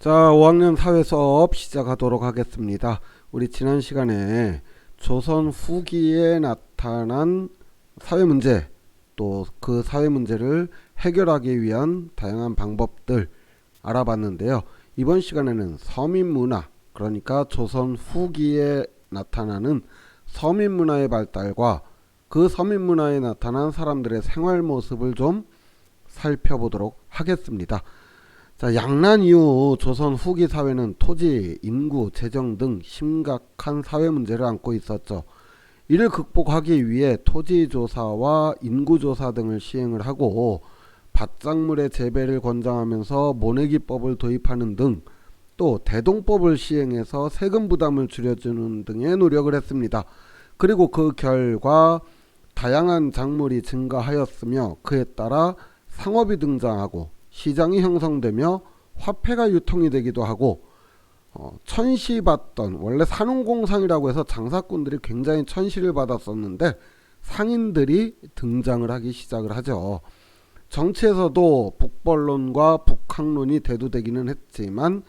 자, 5학년 사회 수업 시작하도록 하겠습니다. 우리 지난 시간에 조선 후기에 나타난 사회 문제, 또 그 사회 문제를 해결하기 위한 다양한 방법들 알아봤는데요. 이번 시간에는 서민 문화, 그러니까 조선 후기에 나타나는 서민 문화의 발달과 그 서민 문화에 나타난 사람들의 생활 모습을 좀 살펴보도록 하겠습니다. 자, 양난 이후 조선 후기 사회는 토지, 인구, 재정 등 심각한 사회 문제를 안고 있었죠. 이를 극복하기 위해 토지조사와 인구조사 등을 시행을 하고 밭작물의 재배를 권장하면서 모내기법을 도입하는 등 또 대동법을 시행해서 세금 부담을 줄여주는 등의 노력을 했습니다. 그리고 그 결과 다양한 작물이 증가하였으며 그에 따라 상업이 등장하고 시장이 형성되며 화폐가 유통이 되기도 하고 천시받던, 원래 산웅공상이라고 해서 장사꾼들이 굉장히 천시를 받았었는데 상인들이 등장을 하기 시작을 하죠. 정치에서도 북벌론과 북학론이 대두되기는 했지만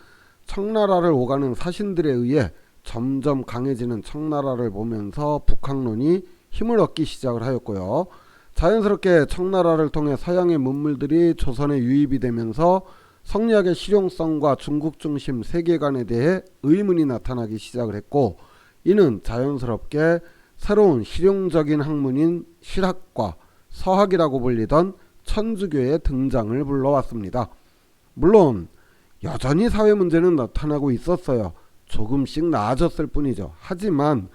청나라를 오가는 사신들에 의해 점점 강해지는 청나라를 보면서 북학론이 힘을 얻기 시작을 하였고요. 자연스럽게 청나라를 통해 서양의 문물들이 조선에 유입이 되면서 성리학의 실용성과 중국 중심 세계관에 대해 의문이 나타나기 시작을 했고, 이는 자연스럽게 새로운 실용적인 학문인 실학과 서학이라고 불리던 천주교의 등장을 불러왔습니다. 물론 여전히 사회 문제는 나타나고 있었어요. 조금씩 나아졌을 뿐이죠. 하지만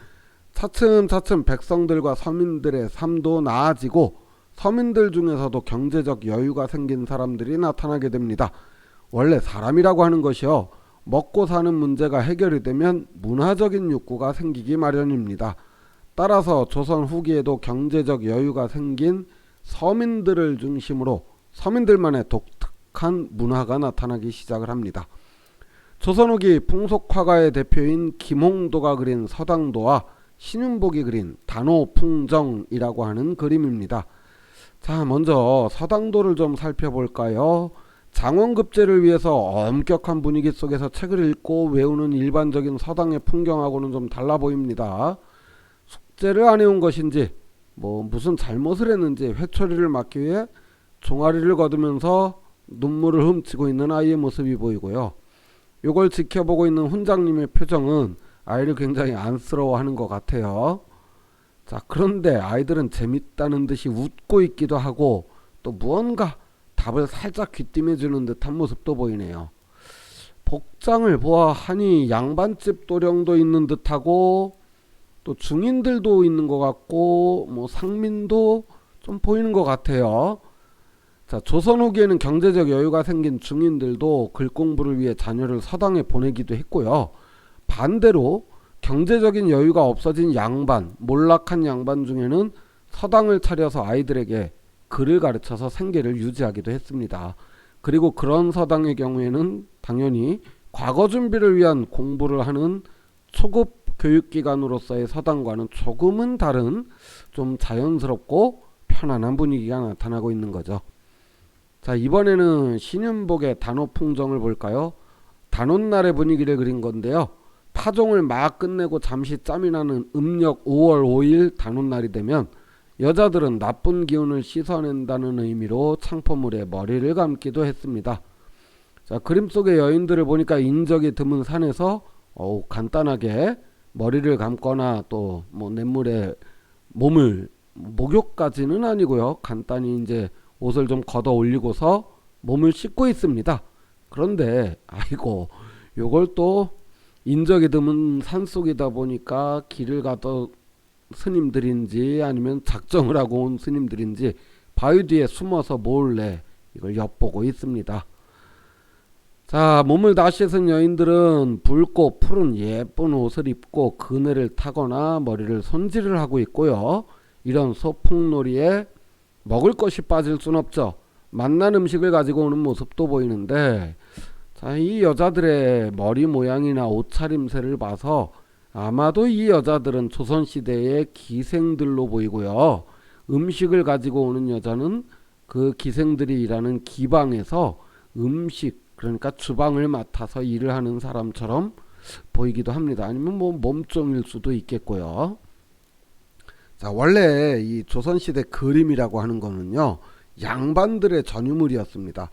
차츰차츰 백성들과 서민들의 삶도 나아지고 서민들 중에서도 경제적 여유가 생긴 사람들이 나타나게 됩니다. 원래 사람이라고 하는 것이요, 먹고 사는 문제가 해결이 되면 문화적인 욕구가 생기기 마련입니다. 따라서 조선 후기에도 경제적 여유가 생긴 서민들을 중심으로 서민들만의 독특한 문화가 나타나기 시작을 합니다. 조선 후기 풍속화가의 대표인 김홍도가 그린 서당도와 신윤복이 그린 단오풍정이라고 하는 그림입니다. 자, 먼저 서당도를 좀 살펴볼까요? 장원급제를 위해서 엄격한 분위기 속에서 책을 읽고 외우는 일반적인 서당의 풍경하고는 좀 달라 보입니다. 숙제를 안 해온 것인지 무슨 잘못을 했는지 회초리를 막기 위해 종아리를 거두면서 눈물을 훔치고 있는 아이의 모습이 보이고요. 이걸 지켜보고 있는 훈장님의 표정은 아이를 굉장히 안쓰러워하는 것 같아요. 자, 그런데 아이들은 재밌다는 듯이 웃고 있기도 하고 또 무언가 답을 살짝 귀띔해주는 듯한 모습도 보이네요. 복장을 보아하니 양반집 도령도 있는 듯하고 또 중인들도 있는 것 같고 상민도 좀 보이는 것 같아요. 자, 조선 후기에는 경제적 여유가 생긴 중인들도 글 공부를 위해 자녀를 서당에 보내기도 했고요. 반대로 경제적인 여유가 없어진 양반, 몰락한 양반 중에는 서당을 차려서 아이들에게 글을 가르쳐서 생계를 유지하기도 했습니다. 그리고 그런 서당의 경우에는 당연히 과거 준비를 위한 공부를 하는 초급 교육기관으로서의 서당과는 조금은 다른 좀 자연스럽고 편안한 분위기가 나타나고 있는 거죠. 자, 이번에는 신윤복의 단오풍정을 볼까요? 단오날의 분위기를 그린 건데요. 파종을 막 끝내고 잠시 짬이 나는 음력 5월 5일 단오날이 되면 여자들은 나쁜 기운을 씻어낸다는 의미로 창포물에 머리를 감기도 했습니다. 자, 그림 속의 여인들을 보니까 인적이 드문 산에서 간단하게 머리를 감거나 또 냇물에 몸을, 목욕까지는 아니고요, 간단히 이제 옷을 좀 걷어 올리고서 몸을 씻고 있습니다. 그런데 아이고, 요걸 또 인적이 드문 산속이다 보니까 길을 가던 스님들인지 아니면 작정을 하고 온 스님들인지 바위 뒤에 숨어서 몰래 이걸 엿보고 있습니다. 자, 몸을 다 씻은 여인들은 붉고 푸른 예쁜 옷을 입고 그네를 타거나 머리를 손질을 하고 있고요. 이런 소풍놀이에 먹을 것이 빠질 순 없죠. 맛난 음식을 가지고 오는 모습도 보이는데, 자, 이 여자들의 머리 모양이나 옷차림새를 봐서 아마도 이 여자들은 조선시대의 기생들로 보이고요. 음식을 가지고 오는 여자는 그 기생들이 일하는 기방에서 음식, 그러니까 주방을 맡아서 일을 하는 사람처럼 보이기도 합니다. 아니면 뭐 몸종일 수도 있겠고요. 자, 원래 이 조선시대 그림이라고 하는 거는요, 양반들의 전유물이었습니다.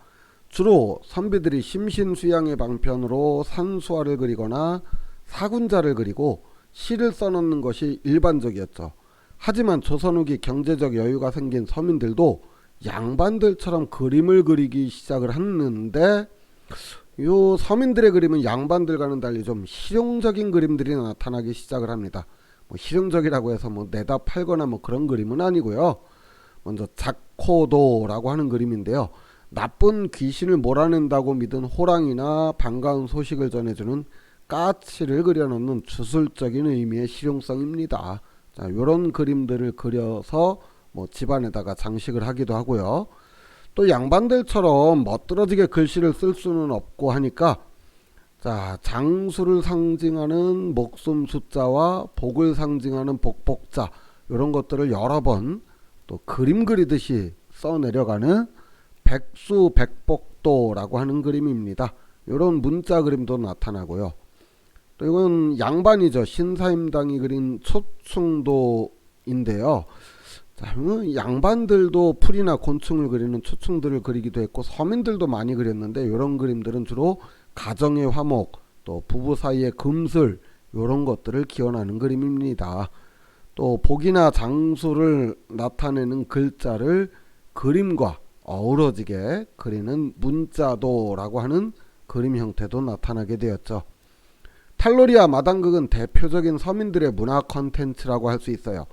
주로 선비들이 심신수양의 방편으로 산수화를 그리거나 사군자를 그리고 시를 써놓는 것이 일반적이었죠. 하지만 조선 후기 경제적 여유가 생긴 서민들도 양반들처럼 그림을 그리기 시작을 했는데, 요 서민들의 그림은 양반들과는 달리 좀 실용적인 그림들이 나타나기 시작을 합니다. 뭐 실용적이라고 해서 뭐 내다 팔거나 뭐 그런 그림은 아니고요. 먼저 작호도라고 하는 그림인데요. 나쁜 귀신을 몰아낸다고 믿은 호랑이나 반가운 소식을 전해주는 까치를 그려놓는 주술적인 의미의 실용성입니다. 자, 이런 그림들을 그려서 뭐 집안에다가 장식을 하기도 하고요. 또 양반들처럼 멋들어지게 글씨를 쓸 수는 없고 하니까, 자, 장수를 상징하는 목숨 숫자와 복을 상징하는 복복자, 이런 것들을 여러 번 또 그림 그리듯이 써내려가는 백수백복도라고 하는 그림입니다. 이런 문자 그림도 나타나고요. 또 이건 양반이죠. 신사임당이 그린 초충도인데요. 자, 양반들도 풀이나 곤충을 그리는 초충들을 그리기도 했고, 서민들도 많이 그렸는데, 이런 그림들은 주로 가정의 화목, 또 부부 사이의 금슬, 이런 것들을 기원하는 그림입니다. 또 복이나 장수를 나타내는 글자를 그림과 어우러지게 그리는 문자도라고 하는 그림 형태도 나타나게 되었죠. 탈로리아 마당극은 대표적인 서민들의 문화 컨텐츠라고 할 수 있어요.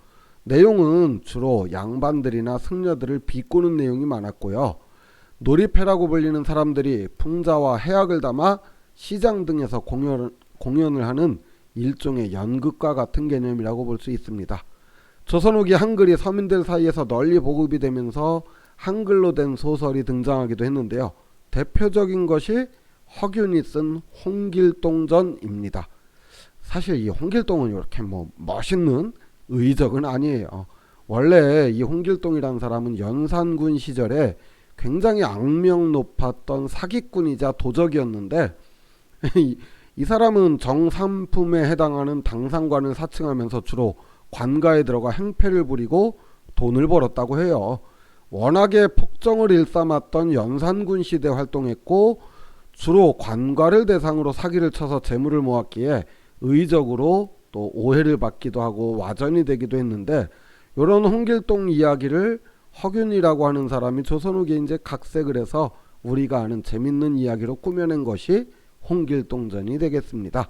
내용은 주로 양반들이나 승려들을 비꼬는 내용이 많았고요. 놀이패라고 불리는 사람들이 풍자와 해악을 담아 시장 등에서 공연을 하는 일종의 연극과 같은 개념이라고 볼 수 있습니다. 조선 후기 한글이 서민들 사이에서 널리 보급이 되면서 한글로 된 소설이 등장하기도 했는데요. 대표적인 것이 허균이 쓴 홍길동전입니다. 사실 이 홍길동은 이렇게 뭐 멋있는 의적은 아니에요. 원래 이 홍길동이라는 사람은 연산군 시절에 굉장히 악명 높았던 사기꾼이자 도적이었는데, 이 사람은 정삼품에 해당하는 당상관을 사칭하면서 주로 관가에 들어가 행패를 부리고 돈을 벌었다고 해요. 워낙에 폭정을 일삼았던 연산군 시대 활동했고, 주로 관가를 대상으로 사기를 쳐서 재물을 모았기에 의적으로 또 오해를 받기도 하고 와전이 되기도 했는데, 이런 홍길동 이야기를 허균이라고 하는 사람이 조선 후기에 이제 각색을 해서 우리가 아는 재밌는 이야기로 꾸며낸 것이 홍길동전이 되겠습니다.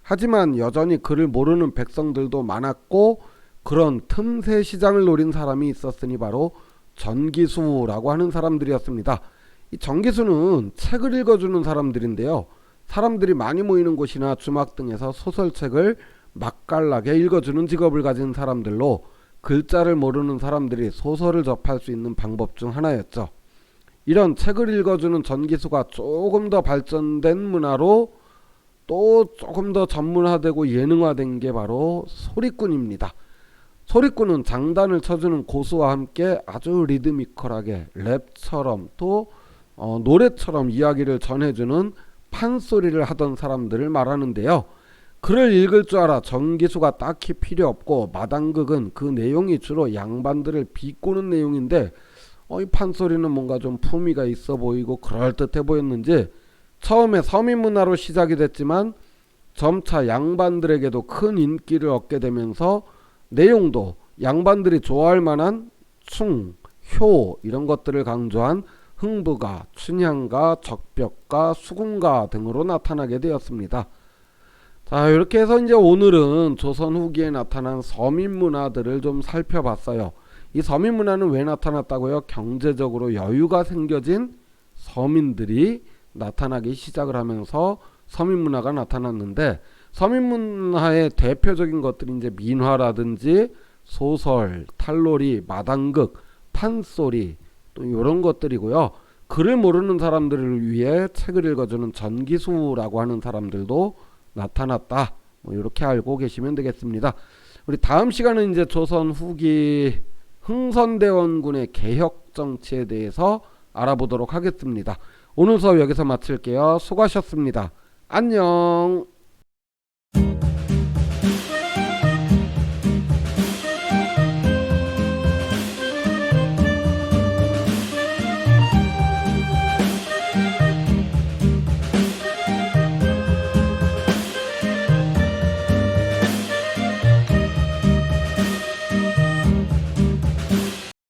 하지만 여전히 그를 모르는 백성들도 많았고, 그런 틈새 시장을 노린 사람이 있었으니 바로 전기수라고 하는 사람들이었습니다. 이 전기수는 책을 읽어주는 사람들인데요. 사람들이 많이 모이는 곳이나 주막 등에서 소설책을 맛깔나게 읽어주는 직업을 가진 사람들로, 글자를 모르는 사람들이 소설을 접할 수 있는 방법 중 하나였죠. 이런 책을 읽어주는 전기수가 조금 더 발전된 문화로 또 조금 더 전문화되고 예능화된 게 바로 소리꾼입니다. 소리꾼은 장단을 쳐주는 고수와 함께 아주 리드미컬하게 랩처럼 또 노래처럼 이야기를 전해주는 판소리를 하던 사람들을 말하는데요. 글을 읽을 줄 알아 전기수가 딱히 필요 없고, 마당극은 그 내용이 주로 양반들을 비꼬는 내용인데, 이 판소리는 뭔가 좀 품위가 있어 보이고 그럴듯해 보였는지 처음에 서민 문화로 시작이 됐지만 점차 양반들에게도 큰 인기를 얻게 되면서 내용도 양반들이 좋아할 만한 충, 효 이런 것들을 강조한 흥부가, 춘향가, 적벽가, 수궁가 등으로 나타나게 되었습니다. 자, 이렇게 해서 이제 오늘은 조선 후기에 나타난 서민 문화들을 좀 살펴봤어요. 이 서민 문화는 왜 나타났다고요? 경제적으로 여유가 생겨진 서민들이 나타나기 시작을 하면서 서민 문화가 나타났는데, 서민 문화의 대표적인 것들이 이제 민화라든지 소설, 탈놀이, 마당극, 판소리 또 이런 것들이고요. 글을 모르는 사람들을 위해 책을 읽어주는 전기수라고 하는 사람들도 나타났다. 뭐 이렇게 알고 계시면 되겠습니다. 우리 다음 시간은 이제 조선 후기 흥선대원군의 개혁 정치에 대해서 알아보도록 하겠습니다. 오늘 수업 여기서 마칠게요. 수고하셨습니다. 안녕.